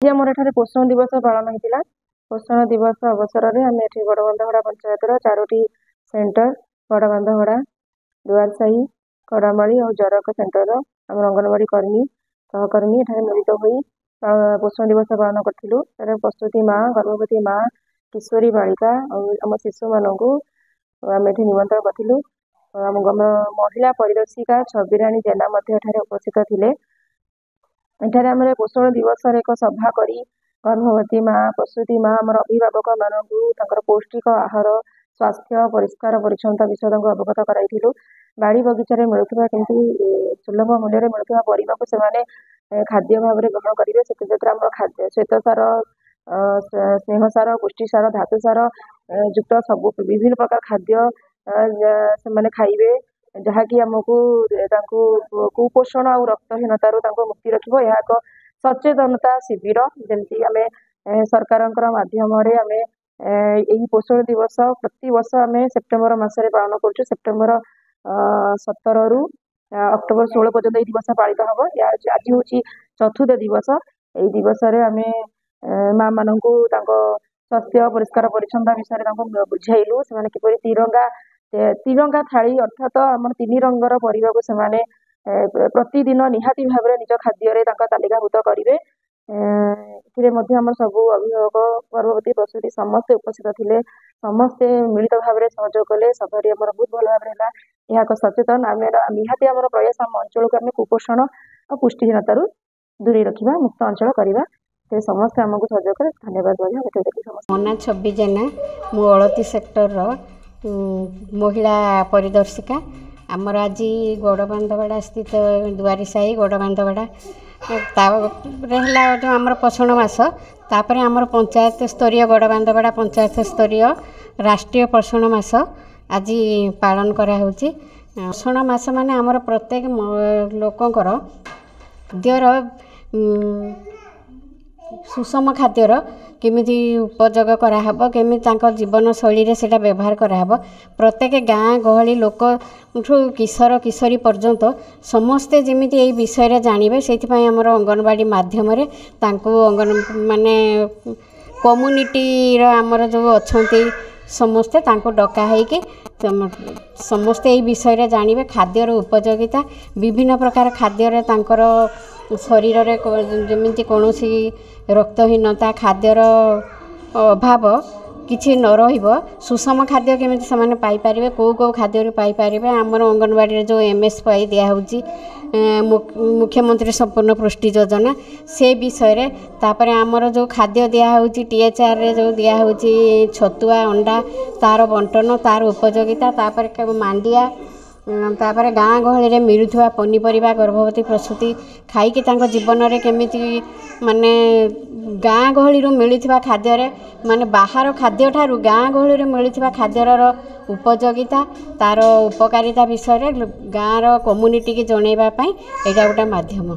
आज आम एठारे पोषण दिवस पालन होता। पोषण दिवस अवसर में आम एठी बड़बंधगड़ा पंचायतर 4टी सेंटर बड़बंधगड़ा दुआरसाही कड़ामाली और जरक सेंटर आम अंगनवाड़ी कर्मी सहकर्मी एठारे मिलित होई पोषण दिवस पालन करूँ। प्रसूति माँ गर्भवती माँ किशोरी बालिका और आम शिशु मानक आम एठी निमंत्रण करूँ। आम महिला परिदर्शिका छबिराणी जेना उपस्थित थिले। एठारे आम पोषण दिवस एक सभा करी गर्भवती माँ प्रसूति माँ आम अभिभावक मानक पौष्टिक आहार स्वास्थ्य परिष्कार परिच्छन्नता विषय अवगत कराइलु। बाड़ी बगीचार मिलूवा केमती सुलभ मूल्य मिलूवा परिवा को सेमाने खाद्य भाव में ग्रहण करेंगे। से आम खाद्य श्वेत सार स्नेह सार पुष्टि सार धातु सार युक्त सब विभिन्न प्रकार खाद्य से खाइबे जहाँकि आमको कुपोषण और रक्तहीनतार मुक्ति रखिबो। यह एक सचेतनता शिविर जमती आम सरकार माध्यम आम यही पोषण दिवस प्रति वर्ष आम सेप्टेम्बर मासरे पालन करुँ। सेप्टेम्बर 17 रु अक्टोबर 16 पर्यटन दिवस पालित हम। आज हूँ चतुर्थ दिवस। यही दिवस आम माँ मान स्वास्थ्य परिष्कार परिच्छन्नता विषय बुझाइलु। से किपरि तिरंगा थाली अर्थात आम 3 रंगर परिवा को सेमाने प्रतिदिन निहाती भाव निज खाद्य तालिकाभूत करेंगे। आम सब अभिभावक गर्भवती प्रसूति समस्ते उपस्थित थे। समस्ते मिलित भाव में सहयोग कले। सभाटी आम बहुत भल भाव है। यह एक सचेतन आम निहाती आम प्रयास आम अंचल को आम कुपोषण और पुष्टिहीनतार दूरी रखा मुक्त अंचल करवा से समस्ते आमको सहयोग करें। धन्यवाद। मोना छवि जेना मु अड़ती सेक्टर महिला परिदर्शिका। आमर आज गड़बांधगड़ा स्थित दुआरीसाही गड़बांधगड़ा जो आमर पोषण मास तापर आमर पंचायत स्तरीय गड़बांधगड़ा पंचायत स्तरीय राष्ट्रीय पोषण मास आज पालन करा होची। पोषण मास माने आमर प्रत्येक लोकंकर खाद्यर सुषम खाद्यर केमिति उपयोग कराहब केमी जीवन शैली से व्यवहार कराहब। प्रत्येक गाँ गहली लोक किशोर किशोरी पर्यंत समस्ते जमीती यही विषय जानवे से आमर अंगनवाड़ी माध्यम अंगन माने कम्युनिटी आमर जो अच्छा समस्ते डका है समस्ते यही विषय जानवे खाद्यर उपयोगिता विभिन्न प्रकार खाद्य शरीर में जमीती कौन रक्तहीनता खाद्यर अभाव किछि न रहिबो सुषम खाद्य केमिति समाने पाई पारिबे को खाद्य पाई पारिबे। आमर अंगनवाड़ी जो एमएस पाई दिया होची मुख्यमंत्री संपूर्ण पुष्टि योजना से विषय रे तापर आमर जो खाद्य दिया होची टीएचआर रे जो दिया होची छतुआ अंडा तार बंटन तार उपयोगिता तापर मांडिया तापर गाँ गहली रे मिलुथुवा पनीपरिबा गर्भवती प्रसूति खाइकी जीवन रे केमिति माने गाँ गहली रो मिलुथुवा खाद्य रे माने बाहर खाद्य ठारू गाँ गहली रे मिलुथुवा खाद्यर उपयोगिता तार उपकारिता विषय रे गाँ रो कम्युनिटी की जणैबा पई एटा गोटा माध्यम।